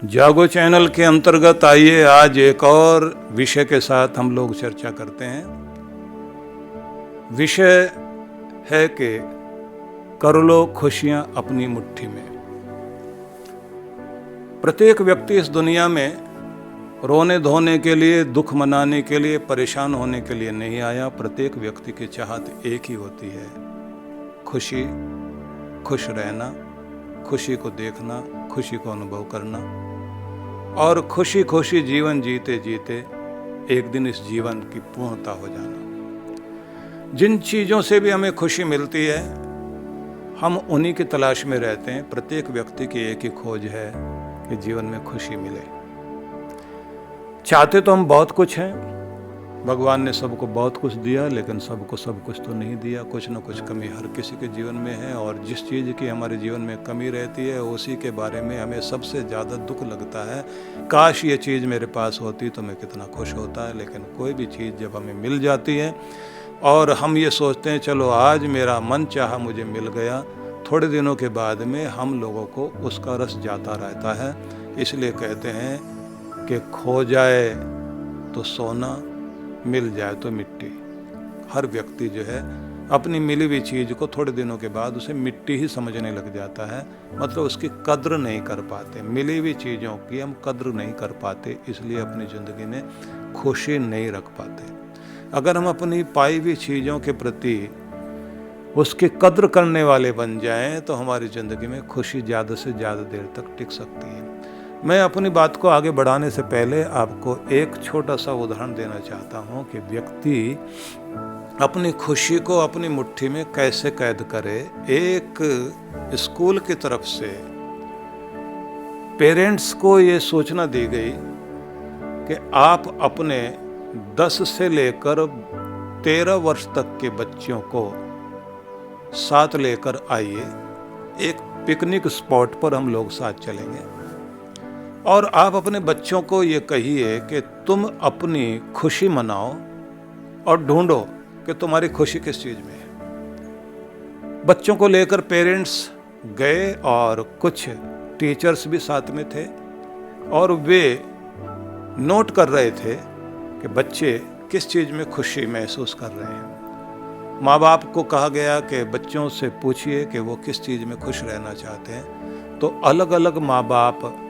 जागो चैनल के अंतर्गत आइए आज एक और विषय के साथ हम लोग चर्चा करते हैं। विषय है कि कर लो खुशियां अपनी मुट्ठी में। प्रत्येक व्यक्ति इस दुनिया में रोने धोने के लिए, दुख मनाने के लिए, परेशान होने के लिए नहीं आया। प्रत्येक व्यक्ति की चाहत एक ही होती है, खुशी, खुश रहना, खुशी को देखना, खुशी को अनुभव करना और खुशी खुशी जीवन जीते जीते एक दिन इस जीवन की पूर्णता हो जाना। जिन चीज़ों से भी हमें खुशी मिलती है हम उन्हीं की तलाश में रहते हैं। प्रत्येक व्यक्ति की एक ही खोज है कि जीवन में खुशी मिले। चाहते तो हम बहुत कुछ हैं, भगवान ने सबको बहुत कुछ दिया, लेकिन सबको सब कुछ तो नहीं दिया। कुछ न कुछ कमी हर किसी के जीवन में है और जिस चीज़ की हमारे जीवन में कमी रहती है उसी के बारे में हमें सबसे ज़्यादा दुख लगता है। काश ये चीज़ मेरे पास होती तो मैं कितना खुश होता है। लेकिन कोई भी चीज़ जब हमें मिल जाती है और हम ये सोचते हैं चलो आज मेरा मन चाहा मुझे मिल गया, थोड़े दिनों के बाद में हम लोगों को उसका रस जाता रहता है। इसलिए कहते हैं कि खो जाए तो सोना, मिल जाए तो मिट्टी। हर व्यक्ति जो है अपनी मिली हुई चीज़ को थोड़े दिनों के बाद उसे मिट्टी ही समझने लग जाता है, मतलब उसकी कद्र नहीं कर पाते। मिली हुई चीज़ों की हम कद्र नहीं कर पाते, इसलिए अपनी ज़िंदगी में खुशी नहीं रख पाते। अगर हम अपनी पाई हुई चीज़ों के प्रति उसकी कद्र करने वाले बन जाएं तो हमारी ज़िंदगी में खुशी ज़्यादा से ज़्यादा देर तक टिक सकती है। मैं अपनी बात को आगे बढ़ाने से पहले आपको एक छोटा सा उदाहरण देना चाहता हूँ कि व्यक्ति अपनी खुशी को अपनी मुट्ठी में कैसे कैद करे। एक स्कूल की तरफ से पेरेंट्स को ये सूचना दी गई कि आप अपने 10 से लेकर 13 वर्ष तक के बच्चों को साथ लेकर आइए, एक पिकनिक स्पॉट पर हम लोग साथ चलेंगे और आप अपने बच्चों को ये कहिए कि तुम अपनी खुशी मनाओ और ढूंढो कि तुम्हारी खुशी किस चीज़ में है। बच्चों को लेकर पेरेंट्स गए और कुछ टीचर्स भी साथ में थे और वे नोट कर रहे थे कि बच्चे किस चीज़ में खुशी महसूस कर रहे हैं। माँ बाप को कहा गया कि बच्चों से पूछिए कि वो किस चीज़ में खुश रहना चाहते हैं। तो अलग अलग माँ बाप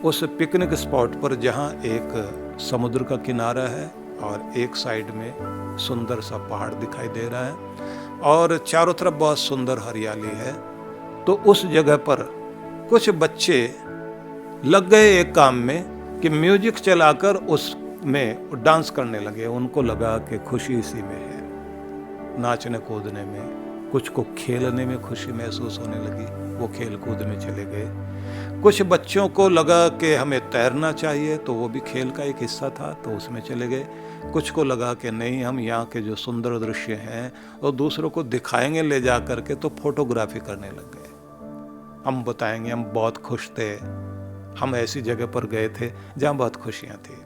उस पिकनिक स्पॉट पर, जहाँ एक समुद्र का किनारा है और एक साइड में सुंदर सा पहाड़ दिखाई दे रहा है और चारों तरफ बहुत सुंदर हरियाली है, तो उस जगह पर कुछ बच्चे लग गए एक काम में कि म्यूजिक चलाकर उसमें डांस करने लगे। उनको लगा कि खुशी इसी में है, नाचने कूदने में। कुछ को खेलने में खुशी महसूस होने लगी, वो खेल कूद में चले गए। कुछ बच्चों को लगा कि हमें तैरना चाहिए, तो वो भी खेल का एक हिस्सा था, तो उसमें चले गए। कुछ को लगा कि नहीं, हम यहाँ के जो सुंदर दृश्य हैं और दूसरों को दिखाएंगे ले जा करके, तो फोटोग्राफी करने लग गए। हम बताएंगे हम बहुत खुश थे, हम ऐसी जगह पर गए थे जहाँ बहुत खुशियाँ थी।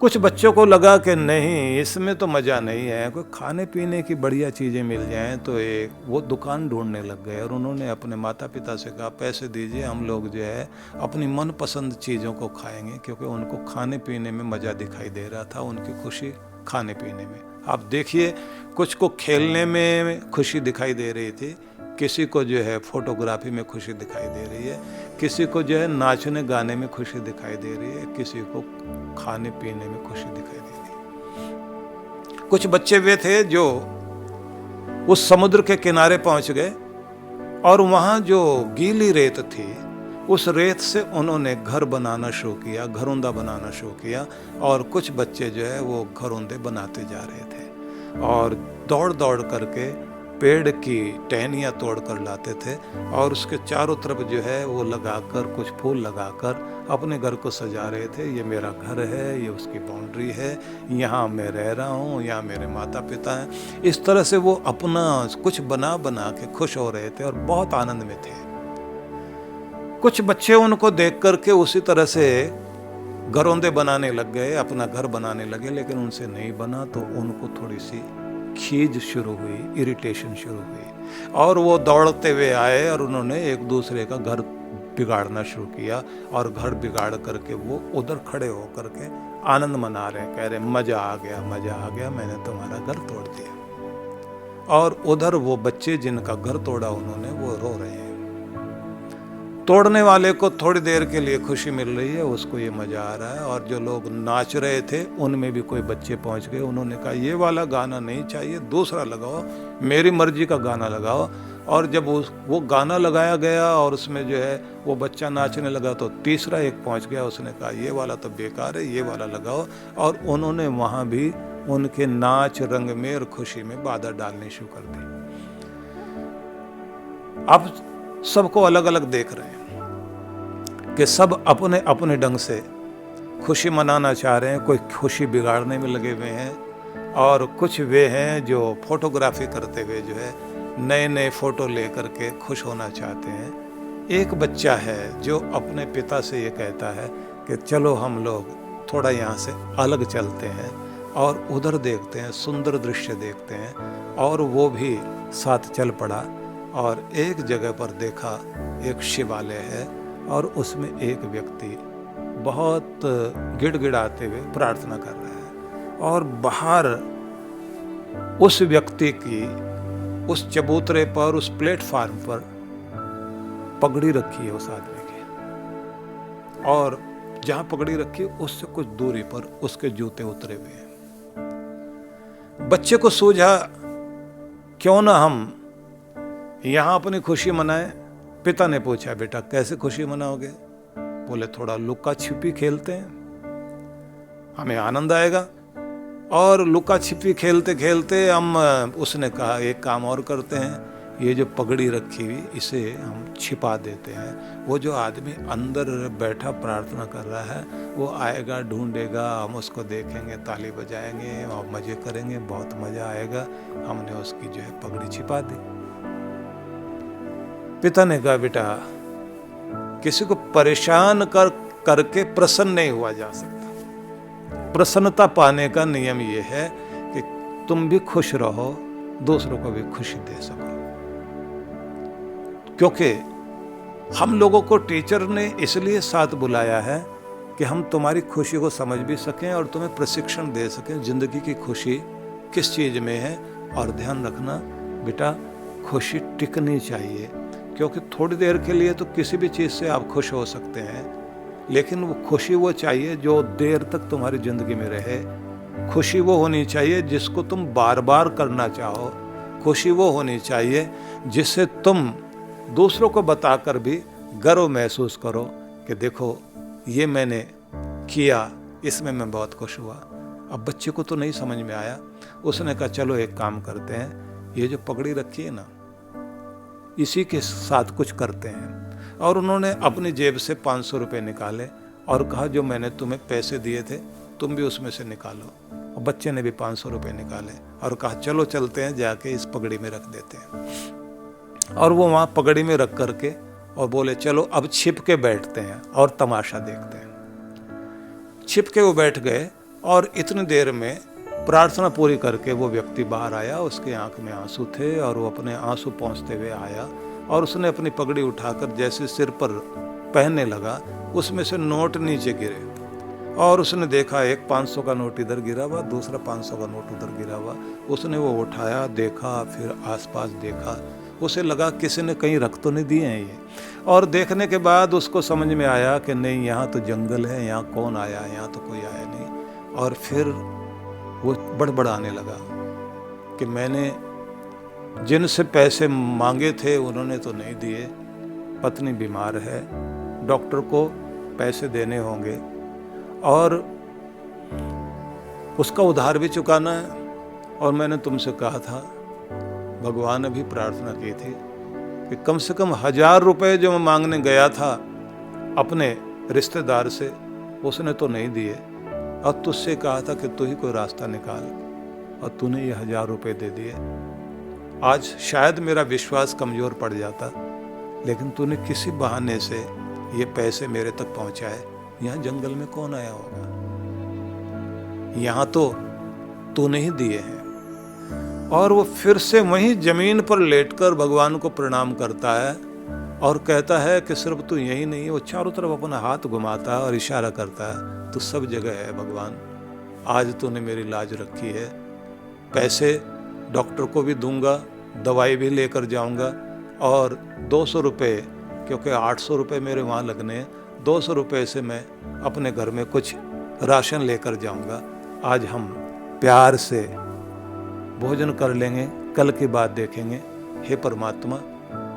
कुछ बच्चों को लगा कि नहीं, इसमें तो मज़ा नहीं है, कोई खाने पीने की बढ़िया चीज़ें मिल जाएं, तो एक वो दुकान ढूंढने लग गए और उन्होंने अपने माता पिता से कहा पैसे दीजिए, हम लोग जो है अपनी मनपसंद चीज़ों को खाएंगे, क्योंकि उनको खाने पीने में मज़ा दिखाई दे रहा था, उनकी खुशी खाने पीने में। आप देखिए, कुछ को खेलने में खुशी दिखाई दे रही थी, किसी को जो है फोटोग्राफी में खुशी दिखाई दे रही है, किसी को जो है नाचने गाने में खुशी दिखाई दे रही है, किसी को खाने पीने में खुशी दिखाई दे रही है। कुछ बच्चे वे थे जो उस समुद्र के किनारे पहुंच गए और वहां जो गीली रेत थी, उस रेत से उन्होंने घर बनाना शुरू किया, घरौंदा बनाना शुरू किया। और कुछ बच्चे जो है वो घरौंदे बनाते जा रहे थे और दौड़ दौड़ करके पेड़ की टहनियाँ तोड़ कर लाते थे और उसके चारों तरफ जो है वो लगाकर, कुछ फूल लगाकर अपने घर को सजा रहे थे। ये मेरा घर है, ये उसकी बाउंड्री है, यहाँ मैं रह रहा हूँ, यहाँ मेरे माता पिता हैं। इस तरह से वो अपना कुछ बना बना के खुश हो रहे थे और बहुत आनंद में थे। कुछ बच्चे उनको देख करके उसी तरह से घरौंदे बनाने लग गए, अपना घर बनाने लगे, लेकिन उनसे नहीं बना, तो उनको थोड़ी सी खीज शुरू हुई, इरिटेशन शुरू हुई और वो दौड़ते हुए आए और उन्होंने एक दूसरे का घर बिगाड़ना शुरू किया और घर बिगाड़ करके वो उधर खड़े होकर के आनंद मना रहे हैं, कह रहे मजा आ गया, मैंने तुम्हारा घर तोड़ दिया। और उधर वो बच्चे जिनका घर तोड़ा उन्होंने, वो रो रहे हैं। तोड़ने वाले को थोड़ी देर के लिए खुशी मिल रही है, उसको ये मजा आ रहा है। और जो लोग नाच रहे थे उनमें भी कोई बच्चे पहुंच गए, उन्होंने कहा ये वाला गाना नहीं चाहिए, दूसरा लगाओ, मेरी मर्जी का गाना लगाओ। और जब वो गाना लगाया गया और उसमें जो है वो बच्चा नाचने लगा, तो तीसरा एक पहुंच गया, उसने कहा ये वाला तो बेकार है, ये वाला लगाओ। और उन्होंने वहां भी उनके नाच रंग में और खुशी में बाधा डालनी शुरू कर दी। अब सबको अलग अलग देख रहे हैं कि सब अपने अपने ढंग से खुशी मनाना चाह रहे हैं। कोई खुशी बिगाड़ने में लगे हुए हैं और कुछ वे हैं जो फोटोग्राफी करते हुए जो है नए नए फोटो लेकर के खुश होना चाहते हैं। एक बच्चा है जो अपने पिता से ये कहता है कि चलो हम लोग थोड़ा यहाँ से अलग चलते हैं और उधर देखते हैं, सुंदर दृश्य देखते हैं। और वो भी साथ चल पड़ा और एक जगह पर देखा एक शिवालय है और उसमें एक व्यक्ति बहुत गिड़गिड़ाते हुए प्रार्थना कर रहा है। और बाहर उस व्यक्ति की उस चबूतरे पर, उस प्लेटफार्म पर पगड़ी रखी है उस आदमी की, और जहां पगड़ी रखी है उससे कुछ दूरी पर उसके जूते उतरे हुए हैं। बच्चे को सूझा क्यों ना हम यहां अपनी खुशी मनाएं। पिता ने पूछा बेटा कैसे खुशी मनाओगे? बोले थोड़ा लुका छिपी खेलते हैं, हमें आनंद आएगा। और लुका छिपी खेलते खेलते हम, उसने कहा एक काम और करते हैं, ये जो पगड़ी रखी हुई इसे हम छिपा देते हैं। वो जो आदमी अंदर बैठा प्रार्थना कर रहा है वो आएगा, ढूंढेगा, हम उसको देखेंगे, ताली बजाएंगे और मजे करेंगे, बहुत मजा आएगा। हमने उसकी जो है पगड़ी छिपा दी। पिता ने कहा बेटा किसी को परेशान करके प्रसन्न नहीं हुआ जा सकता। प्रसन्नता पाने का नियम यह है कि तुम भी खुश रहो, दूसरों को भी खुशी दे सको। क्योंकि हम लोगों को टीचर ने इसलिए साथ बुलाया है कि हम तुम्हारी खुशी को समझ भी सकें और तुम्हें प्रशिक्षण दे सकें जिंदगी की खुशी किस चीज में है। और ध्यान रखना बेटा, खुशी टिकनी चाहिए, क्योंकि थोड़ी देर के लिए तो किसी भी चीज से आप खुश हो सकते हैं, लेकिन वो खुशी वो चाहिए जो देर तक तुम्हारी जिंदगी में रहे। खुशी वो होनी चाहिए जिसको तुम बार बार करना चाहो। खुशी वो होनी चाहिए जिससे तुम दूसरों को बताकर भी गर्व महसूस करो कि देखो ये मैंने किया, इसमें मैं बहुत खुश हुआ। अब बच्चे को तो नहीं समझ में आया। उसने कहा चलो एक काम करते हैं, ये जो पगड़ी रखी है ना इसी के साथ कुछ करते हैं। और उन्होंने अपनी जेब से 500 रुपये निकाले और कहा जो मैंने तुम्हें पैसे दिए थे तुम भी उसमें से निकालो। और बच्चे ने भी 500 रुपये निकाले और कहा चलो चलते हैं, जाके इस पगड़ी में रख देते हैं। और वो वहाँ पगड़ी में रख करके और बोले चलो अब छिप के बैठते हैं और तमाशा देखते हैं। छिप के वो बैठ गए और इतनी देर में प्रार्थना पूरी करके वो व्यक्ति बाहर आया। उसके आंख में आंसू थे और वो अपने आंसू पोंछते हुए आया और उसने अपनी पगड़ी उठाकर जैसे सिर पर पहनने लगा, उसमें से नोट नीचे गिरे और उसने देखा एक 500 का नोट इधर गिरा हुआ, दूसरा 500 का नोट उधर गिरा हुआ। उसने वो उठाया, देखा, फिर आसपास देखा, उसे लगा किसी ने कहीं रख तो नहीं दिए हैं ये। और देखने के बाद उसको समझ में आया कि नहीं, यहाँ तो जंगल है, यहाँ कौन आया, यहाँ तो कोई आया नहीं। और फिर वो बड़बड़ाने लगा कि मैंने जिनसे पैसे मांगे थे उन्होंने तो नहीं दिए, पत्नी बीमार है, डॉक्टर को पैसे देने होंगे और उसका उधार भी चुकाना है। और मैंने तुमसे कहा था, भगवान ने भी प्रार्थना की थी कि कम से कम 1000 रुपये जो मैं मांगने गया था अपने रिश्तेदार से, उसने तो नहीं दिए। और तुझसे कहा था कि तू ही कोई रास्ता निकाल, और तूने ये 1000 रुपये दे दिए। आज शायद मेरा विश्वास कमज़ोर पड़ जाता, लेकिन तूने किसी बहाने से ये पैसे मेरे तक पहुंचाए। यहाँ जंगल में कौन आया होगा, यहाँ तो तूने ही दिए हैं। और वो फिर से वहीं जमीन पर लेटकर भगवान को प्रणाम करता है और कहता है कि सिर्फ तू यही नहीं है, वो चारों तरफ अपना हाथ घुमाता है और इशारा करता है, तू सब जगह है भगवान, आज तूने मेरी लाज रखी है। पैसे डॉक्टर को भी दूंगा, दवाई भी लेकर जाऊंगा, और 200 रुपये, क्योंकि 800 रुपये मेरे वहाँ लगने हैं, 200 रुपये से मैं अपने घर में कुछ राशन लेकर जाऊंगा। आज हम प्यार से भोजन कर लेंगे, कल की बात देखेंगे। हे परमात्मा,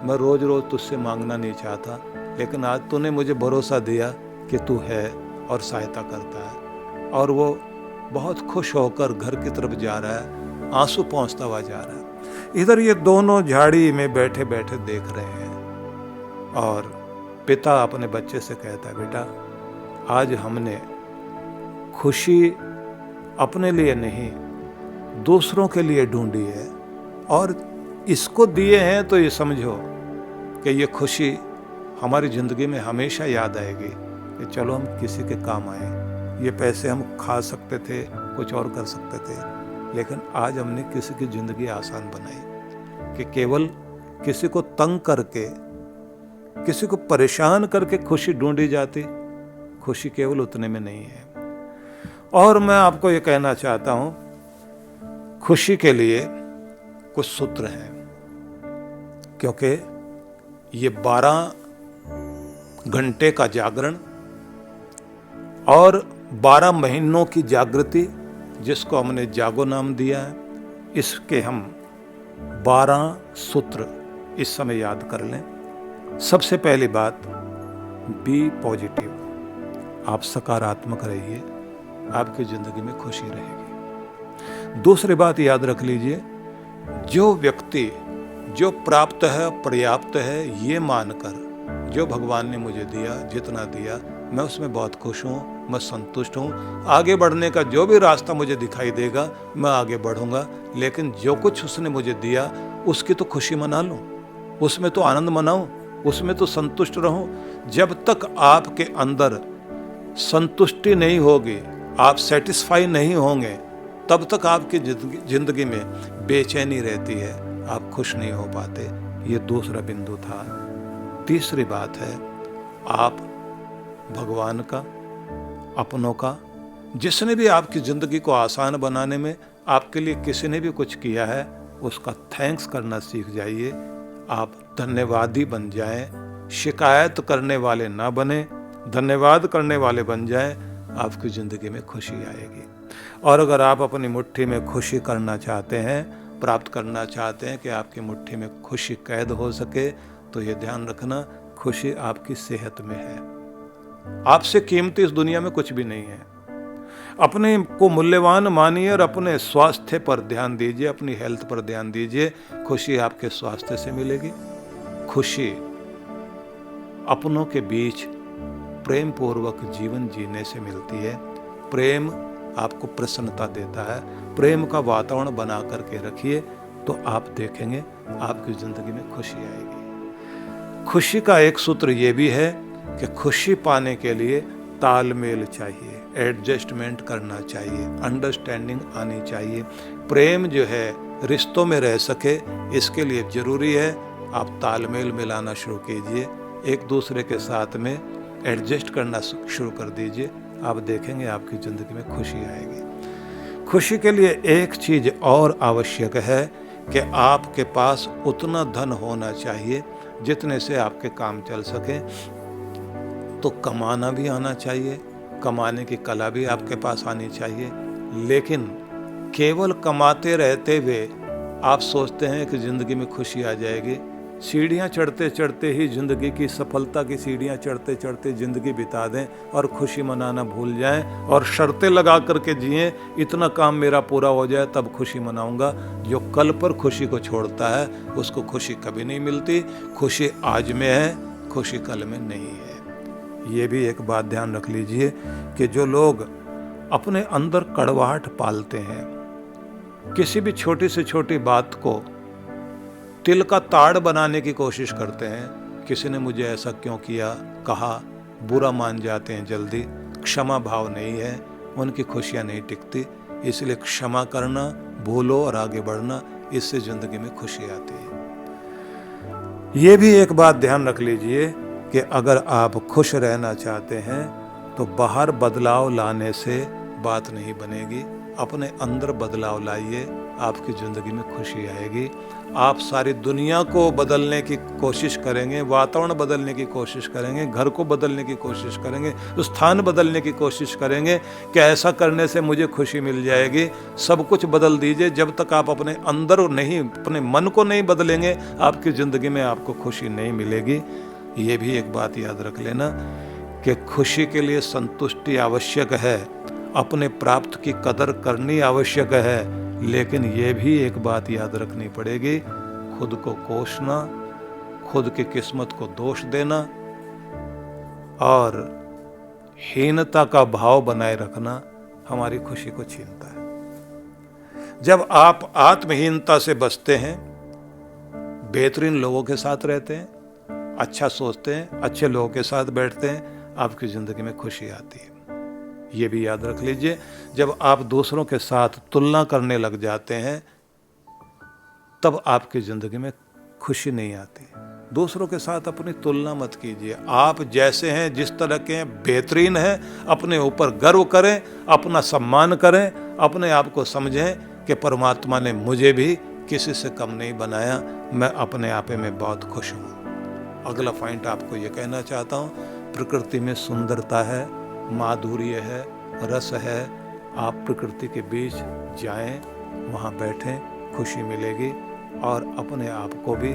मैं रोज़ रोज़ तुझसे मांगना नहीं चाहता, लेकिन आज तूने मुझे भरोसा दिया कि तू है और सहायता करता है। और वो बहुत खुश होकर घर की तरफ जा रहा है, आंसू पहुँचता हुआ जा रहा है। इधर ये दोनों झाड़ी में बैठे बैठे देख रहे हैं, और पिता अपने बच्चे से कहता है, बेटा आज हमने खुशी अपने लिए नहीं दूसरों के लिए ढूंढी है, और इसको दिए हैं तो ये समझो कि ये खुशी हमारी ज़िंदगी में हमेशा याद आएगी कि चलो हम किसी के काम आए। ये पैसे हम खा सकते थे, कुछ और कर सकते थे, लेकिन आज हमने किसी की ज़िंदगी आसान बनाई कि केवल किसी को तंग करके, किसी को परेशान करके खुशी ढूंढी जाती। खुशी केवल उतने में नहीं है। और मैं आपको ये कहना चाहता हूँ, खुशी के लिए कुछ सूत्र हैं, क्योंकि ये 12 घंटे का जागरण और 12 महीनों की जागृति, जिसको हमने जागो नाम दिया है, इसके हम 12 सूत्र इस समय याद कर लें। सबसे पहली बात, बी पॉजिटिव। आप सकारात्मक रहिए, आपकी जिंदगी में खुशी रहेगी। दूसरी बात याद रख लीजिए, जो व्यक्ति जो प्राप्त है पर्याप्त है ये मानकर, जो भगवान ने मुझे दिया, जितना दिया मैं उसमें बहुत खुश हूँ, मैं संतुष्ट हूँ। आगे बढ़ने का जो भी रास्ता मुझे दिखाई देगा मैं आगे बढ़ूंगा, लेकिन जो कुछ उसने मुझे दिया उसकी तो खुशी मना लूँ, उसमें तो आनंद मनाऊँ, उसमें तो संतुष्ट रहूँ। जब तक आपके अंदर संतुष्टि नहीं होगी, आप सेटिस्फाई नहीं होंगे, तब तक आपकी जिंदगी में बेचैनी रहती है, आप खुश नहीं हो पाते। ये दूसरा बिंदु था। तीसरी बात है, आप भगवान का, अपनों का, जिसने भी आपकी ज़िंदगी को आसान बनाने में आपके लिए किसी ने भी कुछ किया है, उसका थैंक्स करना सीख जाइए। आप धन्यवादी बन जाएं, शिकायत करने वाले ना बने, धन्यवाद करने वाले बन जाएं, आपकी ज़िंदगी में खुशी आएगी। और अगर आप अपनी मुट्ठी में खुशी करना चाहते हैं, प्राप्त करना चाहते हैं कि आपकी मुट्ठी में खुशी कैद हो सके, तो ये ध्यान रखना, खुशी आपकी सेहत में है। आपसे कीमती इस दुनिया में कुछ भी नहीं है। अपने को मूल्यवान मानिए और अपने स्वास्थ्य पर ध्यान दीजिए, अपनी हेल्थ पर ध्यान दीजिए। खुशी आपके स्वास्थ्य से मिलेगी। खुशी अपनों के बीच प्रेम पूर्वक जीवन जीने से मिलती है। प्रेम आपको प्रसन्नता देता है। प्रेम का वातावरण बना करके रखिए, तो आप देखेंगे आपकी जिंदगी में खुशी आएगी। खुशी का एक सूत्र ये भी है कि खुशी पाने के लिए तालमेल चाहिए, एडजस्टमेंट करना चाहिए, अंडरस्टैंडिंग आनी चाहिए। प्रेम जो है रिश्तों में रह सके, इसके लिए जरूरी है आप तालमेल मिलाना शुरू कीजिए, एक दूसरे के साथ में एडजस्ट करना शुरू कर दीजिए। आप देखेंगे आपकी ज़िंदगी में खुशी आएगी। खुशी के लिए एक चीज़ और आवश्यक है कि आपके पास उतना धन होना चाहिए जितने से आपके काम चल सके। तो कमाना भी आना चाहिए, कमाने की कला भी आपके पास आनी चाहिए। लेकिन केवल कमाते रहते हुए आप सोचते हैं कि ज़िंदगी में खुशी आ जाएगी। सीढ़ियाँ चढ़ते चढ़ते ही ज़िंदगी की सफलता की सीढ़ियाँ चढ़ते चढ़ते ज़िंदगी बिता दें और खुशी मनाना भूल जाएं और शर्तें लगा करके जिएं, इतना काम मेरा पूरा हो जाए तब खुशी मनाऊंगा। जो कल पर खुशी को छोड़ता है उसको खुशी कभी नहीं मिलती। खुशी आज में है, खुशी कल में नहीं है। ये भी एक बात ध्यान रख लीजिए कि जो लोग अपने अंदर कड़वाहट पालते हैं, किसी भी छोटी से छोटी बात को तिल का ताड़ बनाने की कोशिश करते हैं, किसी ने मुझे ऐसा क्यों किया कहा, बुरा मान जाते हैं जल्दी, क्षमा भाव नहीं है, उनकी खुशियाँ नहीं टिकती। इसलिए क्षमा करना, भूलो और आगे बढ़ना, इससे ज़िंदगी में खुशी आती है। ये भी एक बात ध्यान रख लीजिए कि अगर आप खुश रहना चाहते हैं तो बाहर बदलाव लाने से बात नहीं बनेगी। अपने अंदर बदलाव लाइए, आपकी ज़िंदगी में खुशी आएगी। आप सारी दुनिया को बदलने की कोशिश करेंगे, वातावरण बदलने की कोशिश करेंगे, घर को बदलने की कोशिश करेंगे, स्थान बदलने की कोशिश करेंगे कि ऐसा करने से मुझे खुशी मिल जाएगी। सब कुछ बदल दीजिए, जब तक आप अपने अंदर नहीं, अपने मन को नहीं बदलेंगे, आपकी ज़िंदगी में आपको खुशी नहीं मिलेगी। ये भी एक बात याद रख लेना कि खुशी के लिए संतुष्टि आवश्यक है, अपने प्राप्त की कदर करनी आवश्यक है, लेकिन ये भी एक बात याद रखनी पड़ेगी, खुद को कोसना, खुद की किस्मत को दोष देना और हीनता का भाव बनाए रखना हमारी खुशी को छीनता है। जब आप आत्महीनता से बचते हैं, बेहतरीन लोगों के साथ रहते हैं, अच्छा सोचते हैं, अच्छे लोगों के साथ बैठते हैं, आपकी ज़िंदगी में खुशी आती है। ये भी याद रख लीजिए, जब आप दूसरों के साथ तुलना करने लग जाते हैं तब आपकी ज़िंदगी में खुशी नहीं आती। दूसरों के साथ अपनी तुलना मत कीजिए। आप जैसे हैं, जिस तरह के हैं, बेहतरीन हैं, अपने ऊपर गर्व करें, अपना सम्मान करें, अपने आप को समझें कि परमात्मा ने मुझे भी किसी से कम नहीं बनाया, मैं अपने आप में बहुत खुश हूँ। अगला पॉइंट आपको ये कहना चाहता हूँ, प्रकृति में सुंदरता है, माधुर्य है, रस है। आप प्रकृति के बीच जाएं, वहाँ बैठें, खुशी मिलेगी। और अपने आप को भी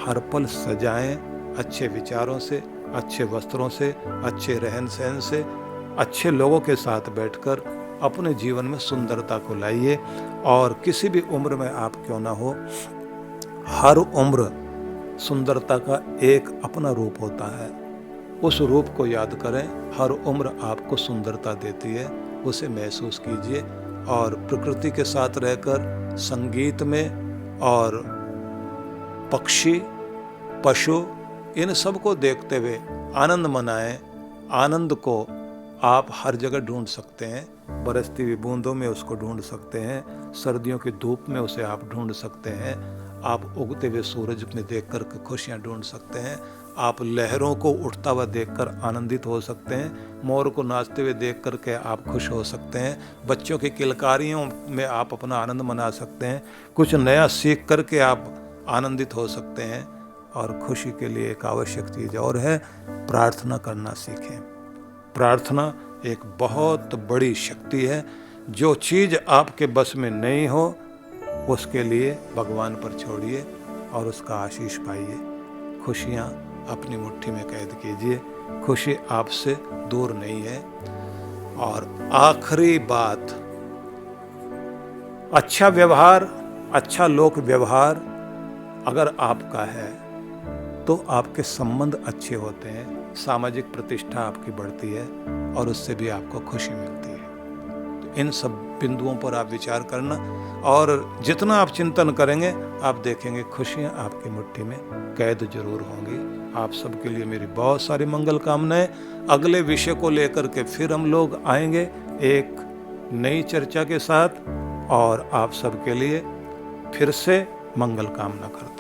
हर पल सजाएं अच्छे विचारों से, अच्छे वस्त्रों से, अच्छे रहन सहन से, अच्छे लोगों के साथ बैठकर अपने जीवन में सुंदरता को लाइए। और किसी भी उम्र में आप क्यों ना हो, हर उम्र सुंदरता का एक अपना रूप होता है, उस रूप को याद करें। हर उम्र आपको सुंदरता देती है, उसे महसूस कीजिए। और प्रकृति के साथ रहकर संगीत में और पक्षी, पशु, इन सब को देखते हुए आनंद मनाएं। आनंद को आप हर जगह ढूंढ सकते हैं, बरसती हुई बूंदों में उसको ढूंढ सकते हैं, सर्दियों की धूप में उसे आप ढूंढ सकते हैं, आप उगते हुए सूरज में देखकर खुशियाँ ढूंढ सकते हैं, आप लहरों को उठता हुआ देखकर आनंदित हो सकते हैं, मोर को नाचते हुए देख कर के आप खुश हो सकते हैं, बच्चों की किलकारियों में आप अपना आनंद मना सकते हैं, कुछ नया सीख कर के आप आनंदित हो सकते हैं। और खुशी के लिए एक आवश्यक चीज़ और है, प्रार्थना करना सीखें। प्रार्थना एक बहुत बड़ी शक्ति है। जो चीज़ आपके बस में नहीं हो उसके लिए भगवान पर छोड़िए और उसका आशीष पाइए। खुशियाँ अपनी मुट्ठी में कैद कीजिए, खुशी आपसे दूर नहीं है। और आखिरी बात, अच्छा व्यवहार, अच्छा लोक व्यवहार अगर आपका है तो आपके संबंध अच्छे होते हैं, सामाजिक प्रतिष्ठा आपकी बढ़ती है और उससे भी आपको खुशी मिलती है। तो इन सब बिंदुओं पर आप विचार करना, और जितना आप चिंतन करेंगे आप देखेंगे खुशियाँ आपकी मुट्ठी में कैद जरूर होंगी। आप सबके लिए मेरी बहुत सारी मंगल कामनाएं। अगले विषय को लेकर के फिर हम लोग आएंगे एक नई चर्चा के साथ, और आप सबके लिए फिर से मंगल कामना करते हैं।